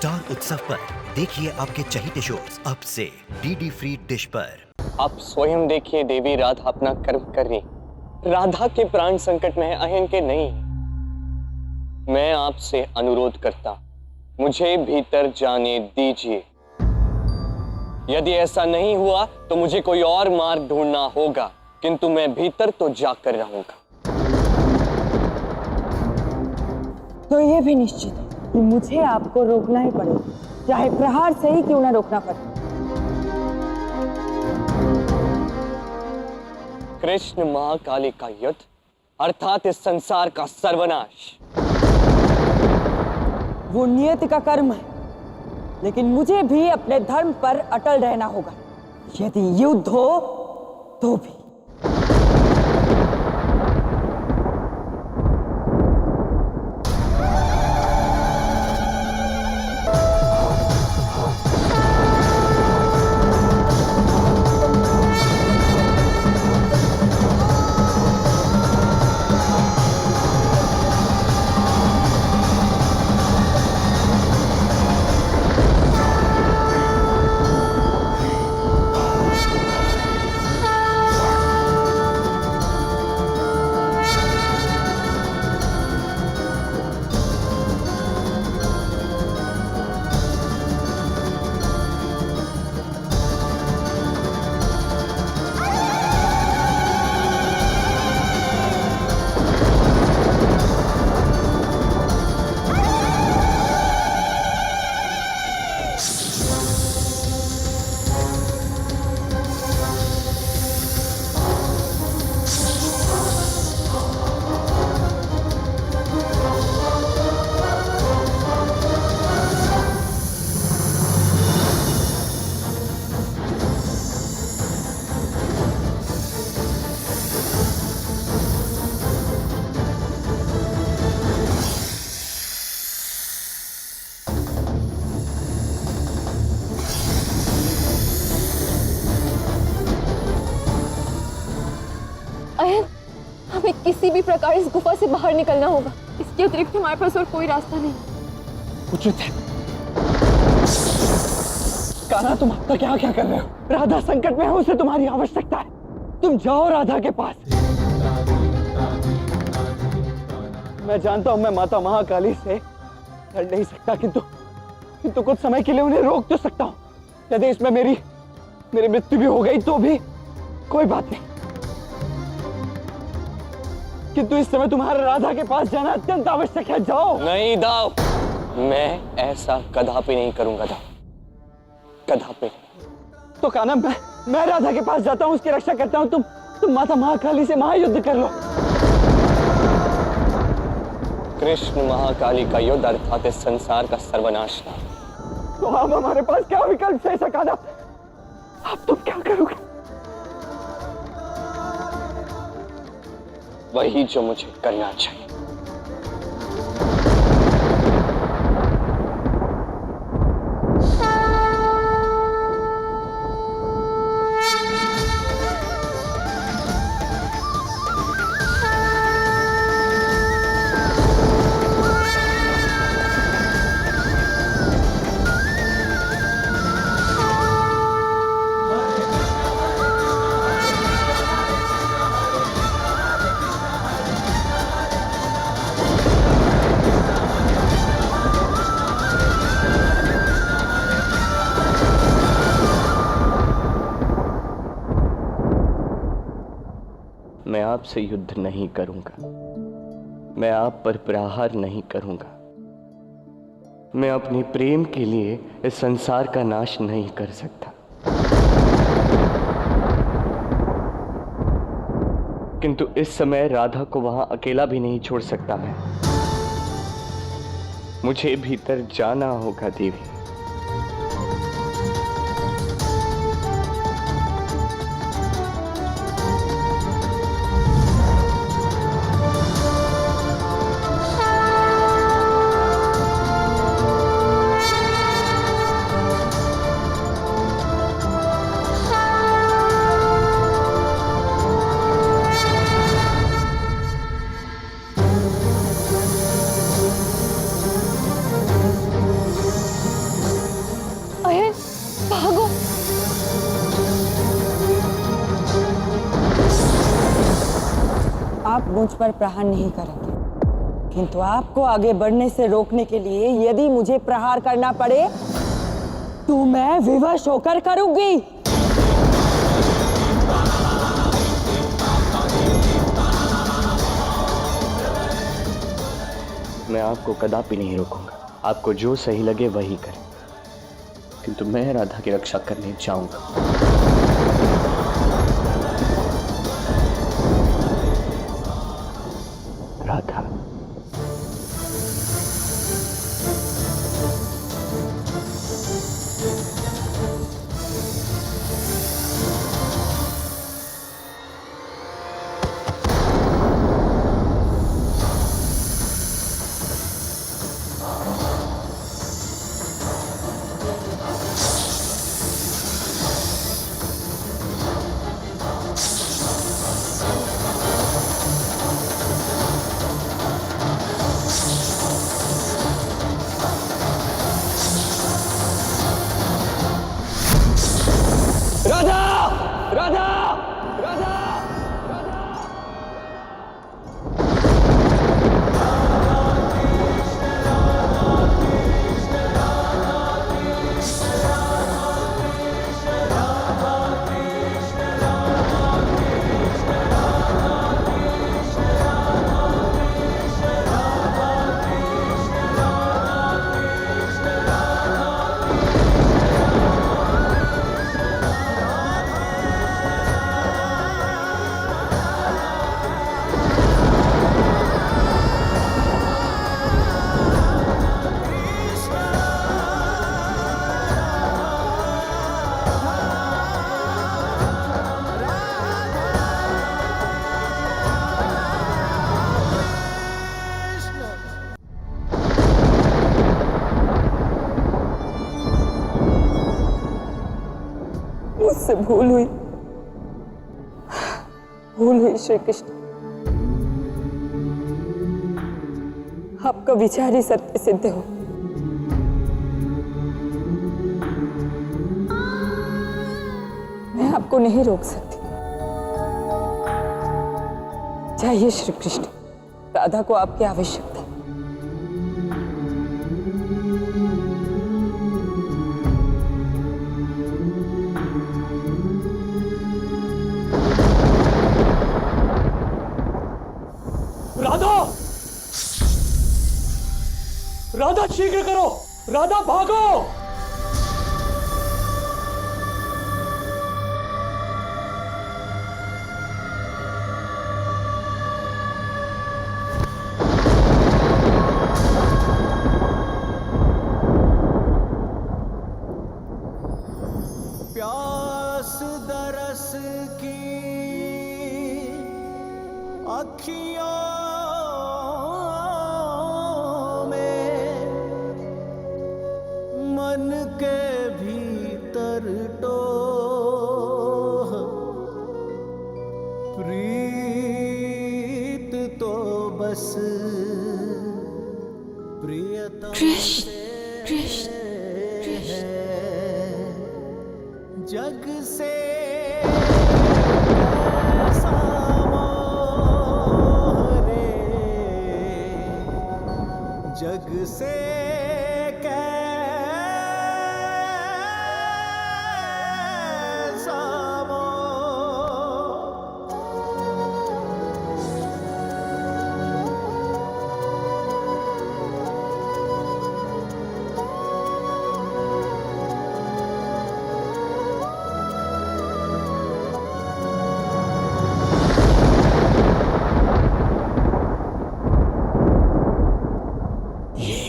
Star उत्सव पर देखिए आपके चहीते शोज अब से डीडी फ्री डिश पर। आप स्वयं देखिए, देवी राधा अपना कर्म कर रही। राधा के प्राण संकट में है, अहिन के नहीं। मैं आपसे अनुरोध करता, मुझे भीतर जाने दीजिए। यदि ऐसा नहीं हुआ तो मुझे कोई और मार्ग ढूंढना होगा, किंतु मैं भीतर तो जाकर रहूंगा। तो ये भी निश्चित है कि मुझे आपको रोकना ही पड़ेगा, चाहे प्रहार से ही क्यों ना रोकना पड़े। कृष्ण महाकाली का युद्ध अर्थात इस संसार का सर्वनाश, वो नियति का कर्म है, लेकिन मुझे भी अपने धर्म पर अटल रहना होगा। यदि युद्ध हो तो भी। हमें किसी भी प्रकार इस गुफा से बाहर निकलना होगा। इसके अतिरिक्त हमारे पास और कोई रास्ता नहीं। उचित है। कान्हा, तुम अब तक क्या क्या कर रहे हो? राधा संकट में है, उसे तुम्हारी आवश्यकता है। तुम जाओ राधा के पास। मैं जानता हूं मैं माता महाकाली से लड़ नहीं सकता, किंतु कुछ समय के लिए उन्हें रोक तो सकता हूं। यदि इसमें मेरी मृत्यु भी हो गई तो भी कोई बात नहीं, किंतु इस समय तुम्हारा राधा के पास जाना अत्यंत आवश्यक है। जाओ। नहीं दाव, मैं ऐसा कदापि नहीं करूंगा दाव, कदापि। तो कान्हा, मैं राधा के पास जाता हूं, उसकी रक्षा करता हूं। तुम माता महाकाली से महायुद्ध कर लो। कृष्ण महाकाली का युद्ध अर्थात इस संसार का सर्वनाश था। तो अब हमारे पास क्या विकल्प है कान्हा? अब तुम क्या करोगे? वही जो मुझे करना चाहिए। मैं आपसे युद्ध नहीं करूंगा, मैं आप पर प्रहार नहीं करूंगा, मैं अपने प्रेम के लिए इस संसार का नाश नहीं कर सकता, किंतु इस समय राधा को वहां अकेला भी नहीं छोड़ सकता मैं। मुझे भीतर जाना होगा देवी। मुझ पर प्रहार नहीं करेंगे, किंतु आपको आगे बढ़ने से रोकने के लिए यदि मुझे प्रहार करना पड़े तो मैं विवश होकर करूंगी। मैं आपको कदापि नहीं रोकूंगा। आपको जो सही लगे वही करें, किंतु मैं राधा की रक्षा करने जाऊंगा। राधा, राधा, राधा, राधा, मुझसे भूल हुई श्री कृष्ण। आपका विचार ही सत्य सिद्ध हो। मैं आपको नहीं रोक सकती। जाइए श्री कृष्ण, राधा को आपकी आवश्यकता है। राधा, राधा शीघ्र करो, राधा भागो। प्यास दरस की अखियों मन के भीतर टोह प्रीत तो बस प्रियतम कृष्ण जग से ऐसा मोह रे, जग से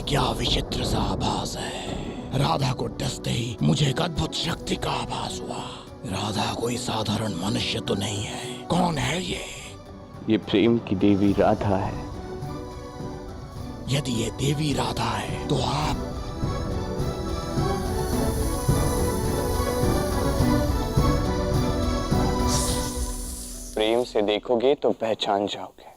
क्या विचित्र सा आभास है। राधा को डसते ही मुझे एक अद्भुत शक्ति का आभास हुआ। राधा कोई साधारण मनुष्य तो नहीं है। कौन है ये प्रेम की देवी राधा है। यदि ये देवी राधा है तो आप प्रेम से देखोगे तो पहचान जाओगे।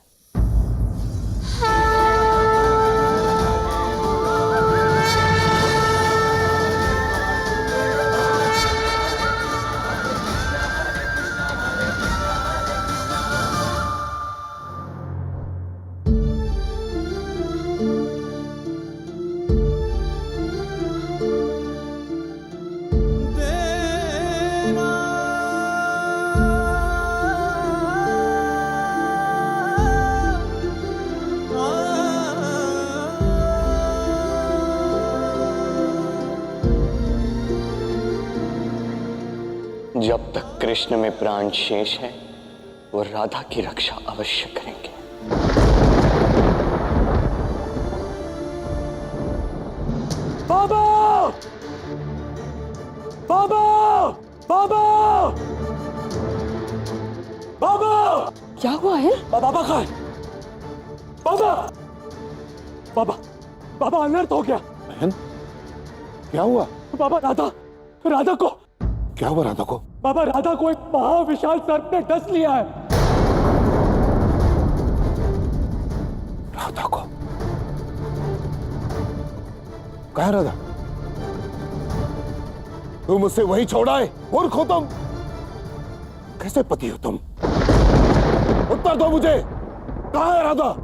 जब तक कृष्ण में प्राण शेष है वो राधा की रक्षा अवश्य करेंगे। बाबा! बाबा! बाबा! बाबा! क्या हुआ है? बाबा कहाँ है? बाबा! बाबा! बाबा अनर्थ हो गया। बहन, क्या हुआ? बाबा राधा को क्या हुआ राधा को? बाबा राधा को एक महाविशाल सर्प ने डस लिया है। राधा को? कहाँ है राधा? तुम उसे वहीं छोड़ाए? मूर्ख हो तुम? कैसे पति हो तुम? उत्तर दो मुझे, कहाँ है राधा?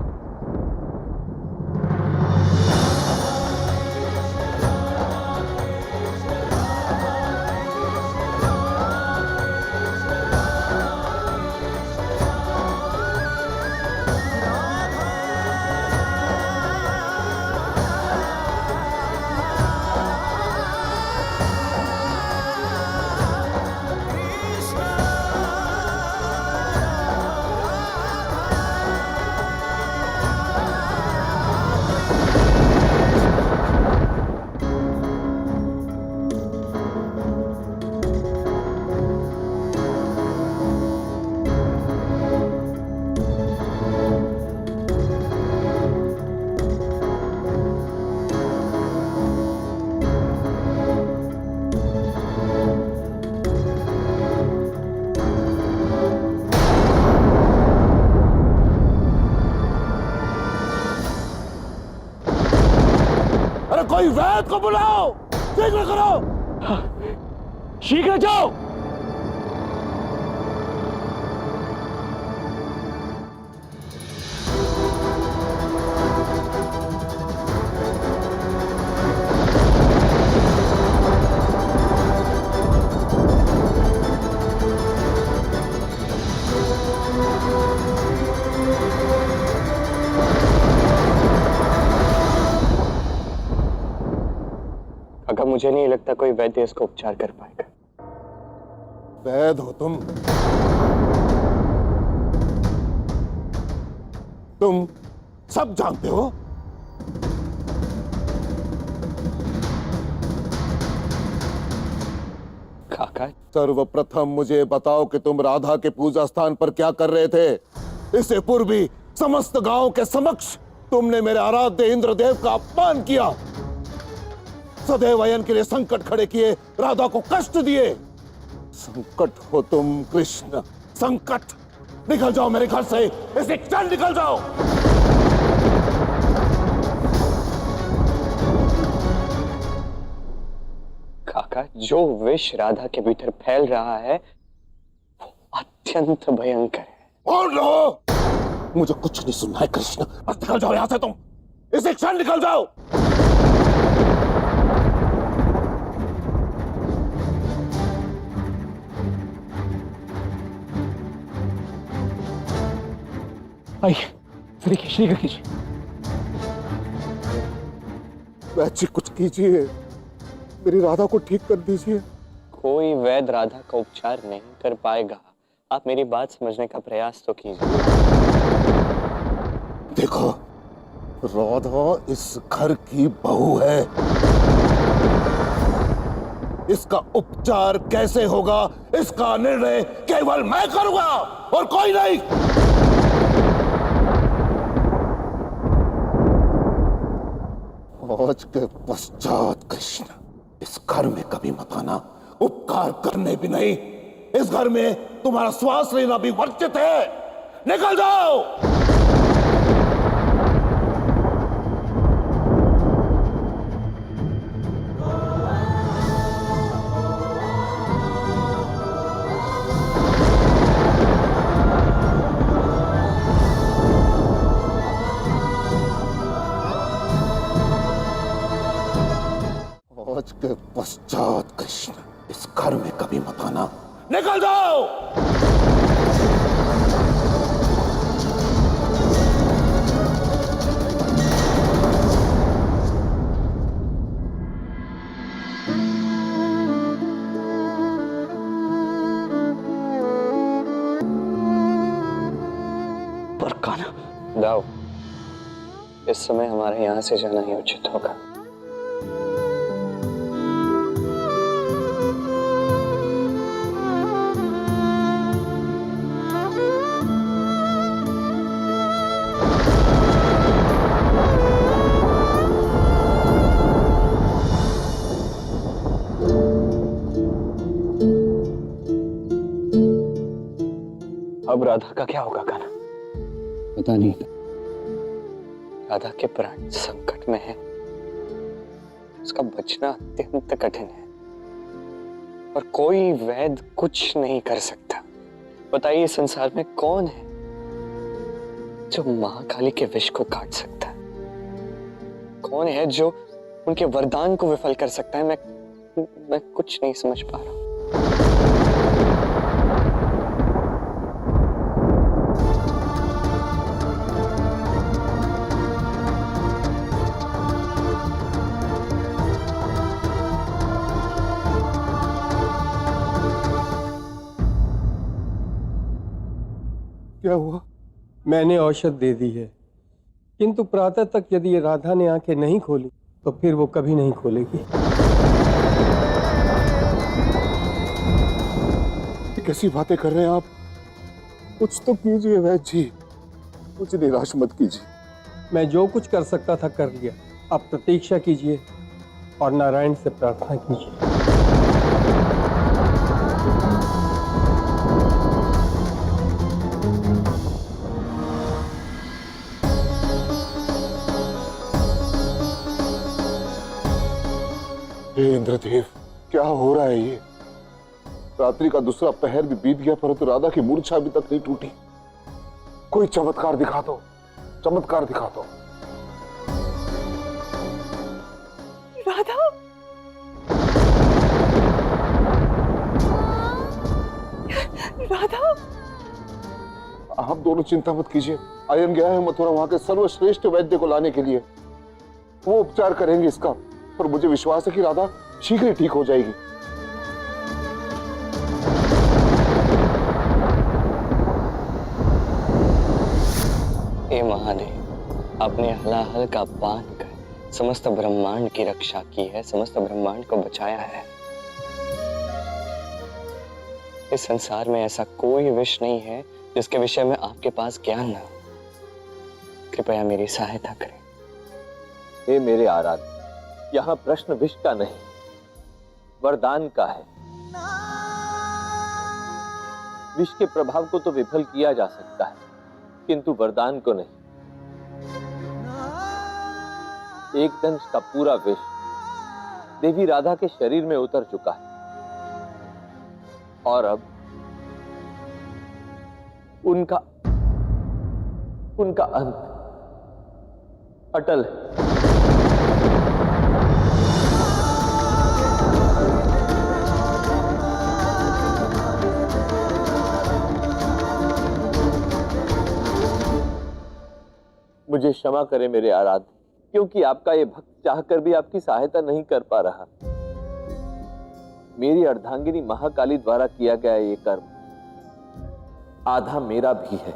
कोई वैद्य को बुलाओ, शीघ्र करो। शीघ्र जाओ। अगर मुझे नहीं लगता कोई वैद्य इसको उपचार कर पाएगा। वैद्य हो तुम सब जानते हो। काका, सर्वप्रथम मुझे बताओ कि तुम राधा के पूजा स्थान पर क्या कर रहे थे। इससे पूर्व भी समस्त गांव के समक्ष तुमने मेरे आराध्य इंद्रदेव का अपमान किया, सदैव अयन के लिए संकट खड़े किए, राधा को कष्ट दिए। संकट हो तुम कृष्ण, संकट। निकल जाओ मेरे घर से, इसे क्षण निकल जाओ। काका, जो विष राधा के भीतर फैल रहा है वो अत्यंत भयंकर है। बोल लो, मुझे कुछ नहीं सुनना है कृष्ण। बस निकल जाओ यहां से तुम, इसे क्षण निकल जाओ। आइए, देखिए, शीघ्र कीजिए। वैद्य कुछ कीजिए, मेरी राधा को ठीक कर दीजिए। कोई वैद्य राधा का उपचार नहीं कर पाएगा। आप मेरी बात समझने का प्रयास तो कीजिए। देखो, राधा इस घर की बहू है। इसका उपचार कैसे होगा, इसका निर्णय केवल मैं करूंगा और कोई नहीं। आज के पश्चात कृष्ण इस घर में कभी मत आना, उपकार करने भी नहीं। इस घर में तुम्हारा श्वास लेना भी वर्जित है। निकल जाओ। आज के पश्चात कृष्ण इस घर में कभी मत आना। निकल जाओ। दाऊ, इस समय हमारे यहाँ से जाना ही उचित होगा। अब राधा का क्या होगा कान्हा? पता नहीं। राधा के प्राण संकट में है, उसका बचना अत्यंत कठिन है और कोई वैद्य कुछ नहीं कर सकता। बताइए संसार में कौन है जो महाकाली के विष को काट सकता है? कौन है जो उनके वरदान को विफल कर सकता है? मैं कुछ नहीं समझ पा रहा हूं। क्या हुआ? मैंने औषध दे दी है, किंतु प्रातः तक यदि राधा ने आंखें नहीं खोली तो फिर वो कभी नहीं खोलेगी। कैसी बातें कर रहे हैं आप? कुछ तो कीजिए वैद्य जी, मुझे निराश मत कीजिए। मैं जो कुछ कर सकता था कर लिया। आप प्रतीक्षा कीजिए और नारायण से प्रार्थना कीजिए। हे इंद्रदेव, क्या हो रहा है ये? रात्रि का दूसरा पहर भी बीत गया परंतु राधा की मूर्छा अभी तक नहीं टूटी। कोई चमत्कार दिखा दो, चमत्कार दिखा दो। राधा, राधा, आप दोनों चिंता मत कीजिए। आयन गया है मथुरा वहां के सर्वश्रेष्ठ वैद्य को लाने के लिए। वो उपचार करेंगे इसका, और मुझे विश्वास है कि राधा शीघ्र ही ठीक हो जाएगी। हे महादेव, आपने हलाहल का पान कर समस्त ब्रह्मांड की रक्षा की है, समस्त ब्रह्मांड को बचाया है। इस संसार में ऐसा कोई विष नहीं है जिसके विषय में आपके पास ज्ञान न हो। कृपया मेरी सहायता करें। हे मेरे आराध्य, यहाँ प्रश्न विष का नहीं वरदान का है। विष के प्रभाव को तो विफल किया जा सकता है, किंतु वरदान को नहीं। एक दंश का पूरा विष देवी राधा के शरीर में उतर चुका है और अब उनका अंत अटल है। मुझे क्षमा करें मेरे आराध्य, क्योंकि आपका ये भक्त चाहकर भी आपकी सहायता नहीं कर पा रहा। मेरी अर्धांगिनी महाकाली द्वारा किया गया ये कर्म आधा मेरा भी है,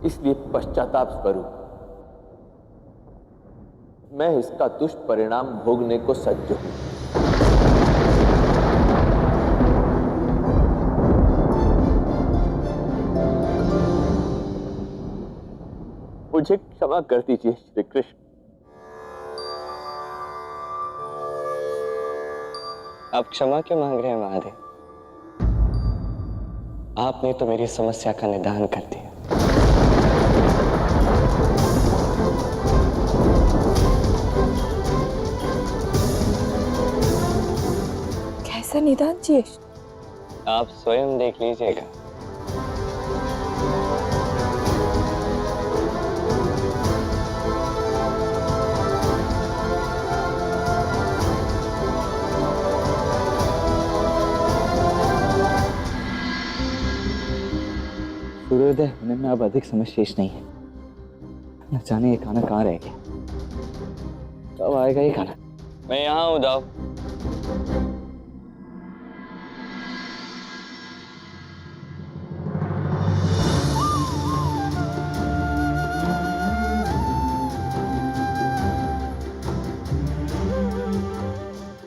इसलिए पश्चाताप स्वरूप मैं इसका दुष्परिणाम भोगने को सज्ज हूं। मुझे क्षमा कर दीजिए श्री कृष्ण। आप क्षमा क्यों मांग रहे हैं महादेव? आपने तो मेरी समस्या का निदान कर दिया। कैसा निदान चाहिए? आप स्वयं देख लीजिएगा। सूर्योदय होने में अब अधिक समय शेष नहीं है। न जाने ये खाना कहाँ रह गया, कब आएगा ये खाना? मैं यहाँ हूँ दाऊ।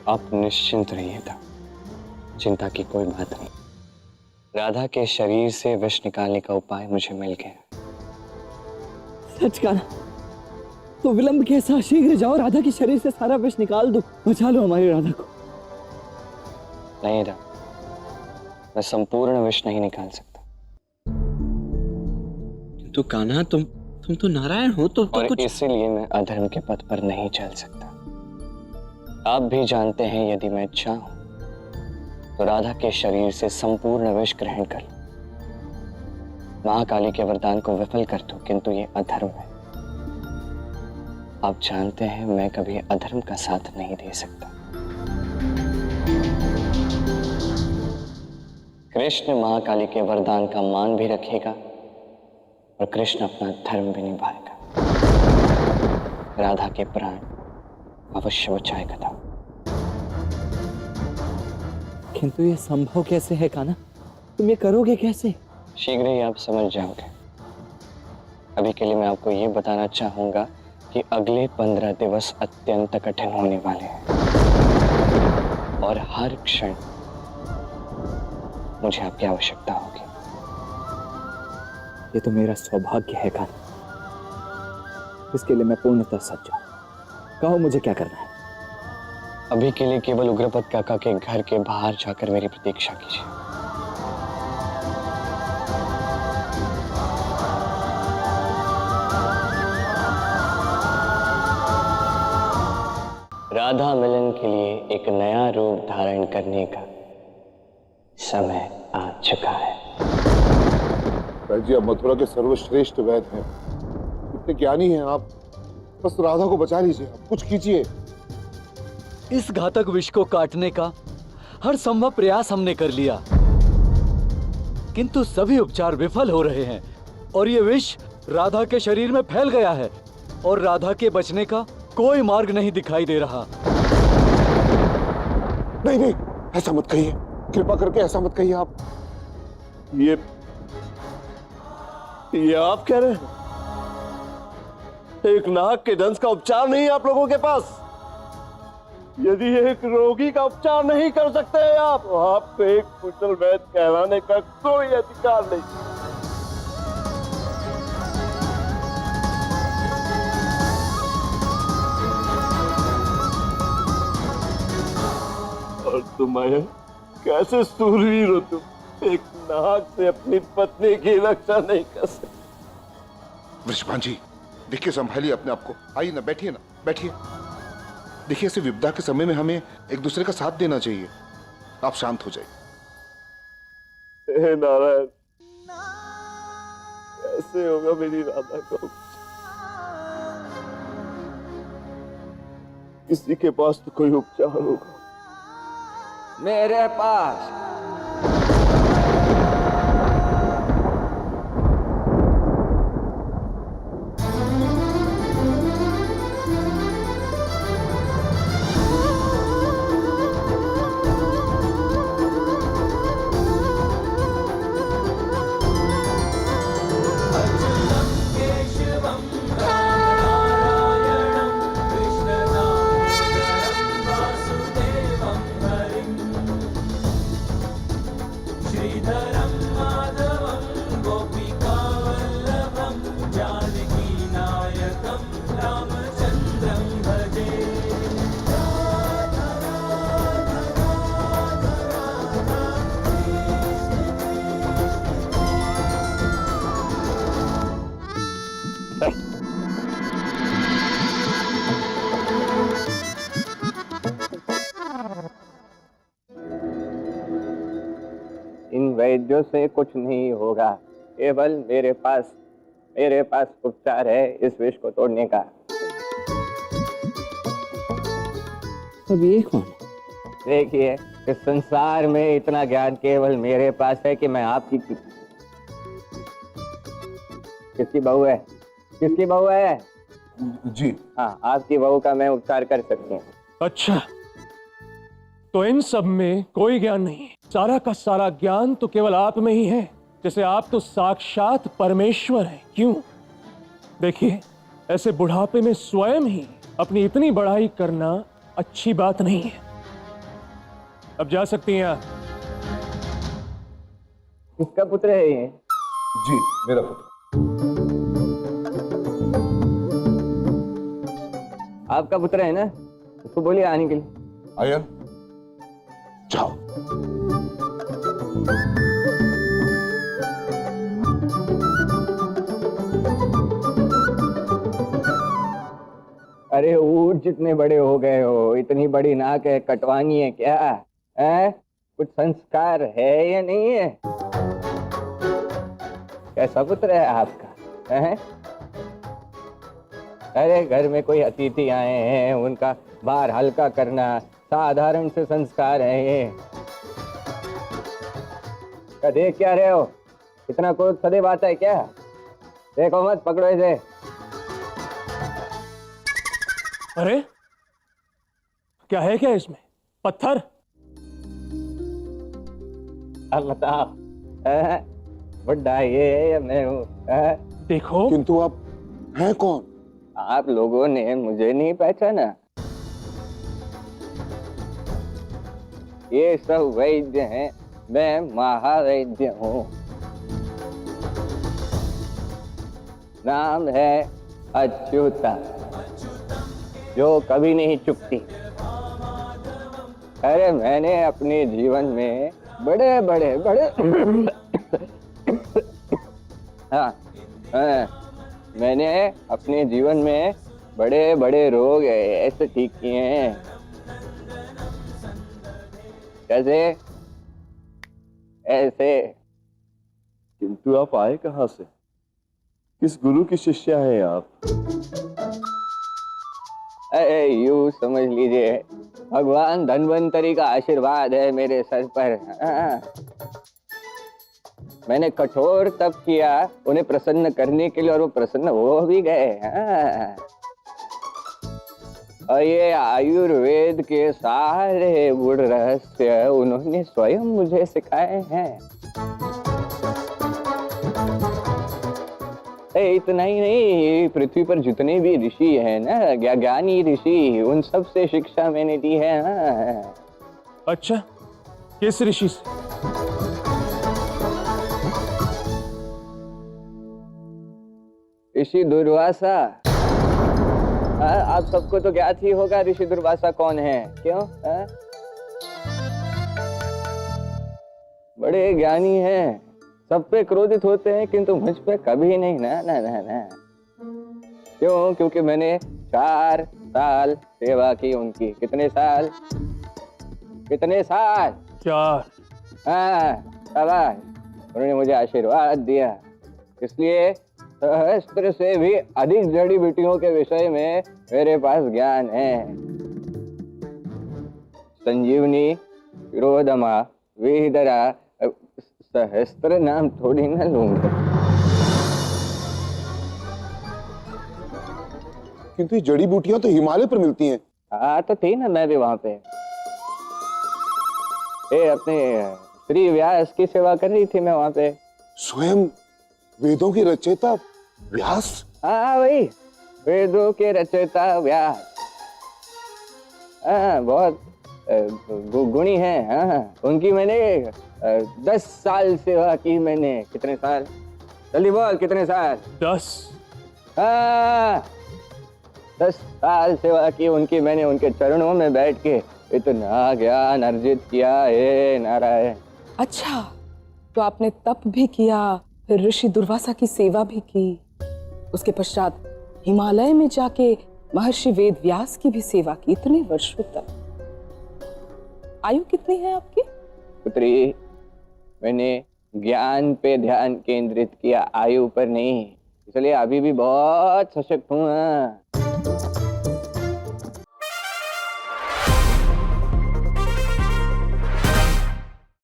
आप निश्चिंत रहिएगा, चिंता की कोई बात नहीं। राधा के शरीर से विष निकालने का उपाय मुझे मिल गया। सच कहा तो विलंब कैसा, शीघ्र जाओ, राधा के शरीर से सारा विष निकाल दो, बचा लो हमारी राधा को। नहीं राम, मैं संपूर्ण विष नहीं निकाल सकता। किंतु कान्हा तुम तो नारायण हो, तो और कुछ... इसीलिए मैं अधर्म के पथ पर नहीं चल सकता। आप भी जानते हैं यदि मैं चाहूं तो राधा के शरीर से संपूर्ण विष ग्रहण कर लूं, महाकाली के वरदान को विफल कर दूं, किंतु ये अधर्म है। आप जानते हैं मैं कभी अधर्म का साथ नहीं दे सकता। कृष्ण महाकाली के वरदान का मान भी रखेगा और कृष्ण अपना धर्म भी निभाएगा। राधा के प्राण अवश्य बचाएगा था। किंतु ये संभव कैसे है कान्हा, तुम ये करोगे कैसे? शीघ्र ही आप समझ जाओगे। अभी के लिए मैं आपको ये बताना चाहूंगा कि अगले 15 दिवस अत्यंत कठिन होने वाले हैं और हर क्षण मुझे आपकी आवश्यकता होगी। ये तो मेरा सौभाग्य है कान्हा, इसके लिए मैं पूर्णतः सज्ज हूं। कहो मुझे क्या करना है? अभी के लिए केवल उग्रपद काका के घर के बाहर जाकर मेरी प्रतीक्षा कीजिए। राधा मिलन के लिए एक नया रूप धारण करने का समय आ चुका है। जी, आप मथुरा के सर्वश्रेष्ठ वैद्य हैं, इतने ज्ञानी हैं आप, बस राधा को बचा लीजिए, आप कुछ कीजिए। इस घातक विष को काटने का हर संभव प्रयास हमने कर लिया, किंतु सभी उपचार विफल हो रहे हैं और ये विष राधा के शरीर में फैल गया है और राधा के बचने का कोई मार्ग नहीं दिखाई दे रहा। नहीं नहीं, ऐसा मत कहिए, कृपा करके ऐसा मत कहिए आप। ये आप कह रहे हैं एक नाग के दंश का उपचार नहीं है आप लोगों के पास? यदि एक रोगी का उपचार नहीं कर सकते हैं आप, तो आप एक कुशल वैद्य कहलाने का कोई अधिकार नहीं। और तुम आए कैसे सूरवीर हो तुम, एक नाग से अपनी पत्नी की रक्षा नहीं कर सकते। वृषभान जी, देखिए संभालिए अपने आप को। आइए ना, बैठिए ना, बैठिए। देखिए ऐसे विपदा के समय में हमें एक दूसरे का साथ देना चाहिए। आप शांत हो जाइए। हे नारायण, कैसे होगा मेरी राधा का? किसी के पास तो कोई उपचार होगा। मेरे पास इन वैद्यों से कुछ नहीं होगा, केवल मेरे पास उपचार है इस विष को तोड़ने का। अब ये कौन? देखिए, इस संसार में इतना ज्ञान केवल मेरे पास है कि मैं आपकी किसकी बहू है? किसकी बहू है? जी हाँ, आपकी बहू का मैं उपचार कर सकती हूँ। अच्छा, तो इन सब में कोई ज्ञान नहीं, सारा का सारा ज्ञान तो केवल आप में ही है, जैसे आप तो साक्षात परमेश्वर हैं। क्यों? देखिए, ऐसे बुढ़ापे में स्वयं ही अपनी इतनी बड़ाई करना अच्छी बात नहीं है। अब जा सकती हैं आप। किसका पुत्र है ये? जी मेरा पुत्र। आपका पुत्र है ना? उसको बोलिए आने के लिए। आयन जाओ। अरे ऊँट जितने बड़े हो गए हो, इतनी बड़ी नाक है, कटवानी है क्या है? कुछ संस्कार है या नहीं है? कैसा पुत्र है आपका है? अरे घर में कोई अतिथि आए हैं, उनका भार हल्का करना साधारण से संस्कार है ये। क्या देख क्या रहे हो? इतना क्रोध सदैव आता है क्या? देखो मत, पकड़ो इसे। अरे क्या है क्या इसमें? पत्थर? अब बताओ, बुड्ढा ये है या मैं हूँ? देखो। किंतु आप हैं कौन? आप लोगों ने मुझे नहीं पहचाना? ये सब वैद्य हैं, मैं महावैद्य हूँ। नाम है अच्युता, जो कभी नहीं चुकती। अरे मैंने अपने जीवन में बड़े बड़े मैंने अपने जीवन में बड़े बड़े रोग ऐसे ठीक किए हैं। कैसे? ऐसे। किंतु आप आए कहां से? किस गुरु की शिष्या है आप? अरे यूं समझ लीजिए, भगवान धन्वंतरी का आशीर्वाद है मेरे सर पर। मैंने कठोर तप किया उन्हें प्रसन्न करने के लिए, और वो प्रसन्न हो भी गए। और ये आयुर्वेद के सारे गुण रहस्य उन्होंने स्वयं मुझे सिखाए हैं। इतना ही नहीं, पृथ्वी पर जितने भी ऋषि हैं ना, ज्ञानी ऋषि, उन सब से शिक्षा मैंने ली है। अच्छा, किस ऋषि से? ऋषि दुर्वासा। आप सबको तो ज्ञात ही होगा ऋषि दुर्वासा कौन है, क्यों? बड़े ज्ञानी हैं, सब पे क्रोधित होते हैं, किंतु मुझ पे कभी नहीं। ना ना ना ना। क्यों? क्योंकि मैंने 4 साल सेवा की उनकी। कितने साल? कितने साल? 4। शाबाश, उन्होंने मुझे आशीर्वाद दिया। इसलिए सहस्त्र से भी अधिक जड़ी बूटियों के विषय में मेरे पास ज्ञान है। संजीवनी, विरोधमा, वेदरा, सहस्त्र नाम थोड़ी ना लूंगा। किंतु ये जड़ी बूटियां तो हिमालय पर मिलती हैं। हाँ तो थी ना मैं भी वहां पे। अपने श्री व्यास की सेवा कर रही थी मैं वहां पे। स्वयं वेदों के रचयिता व्यास? हाँ वही, वेदों के रचयिता व्यास। बहुत गुणी है। उनकी मैंने 10 साल सेवा की मैंने। कितने साल? जल्दी बोल, कितने साल? 10। 10 साल सेवा की उनकी मैंने। उनके चरणों में बैठ के इतना ज्ञान अर्जित किया है नारायण। अच्छा, तो आपने तप भी किया, फिर ऋषि दुर्वासा की सेवा भी की, उसके पश्चात हिमालय में जाके महर्षि वेद व्यास की भी सेवा की, इतने वर्षों तक। आयु कितनी है आपकी? पुत्री, मैंने ज्ञान पे ध्यान केंद्रित किया, आयु पर नहीं। इसलिए अभी भी बहुत सशक्त हूँ।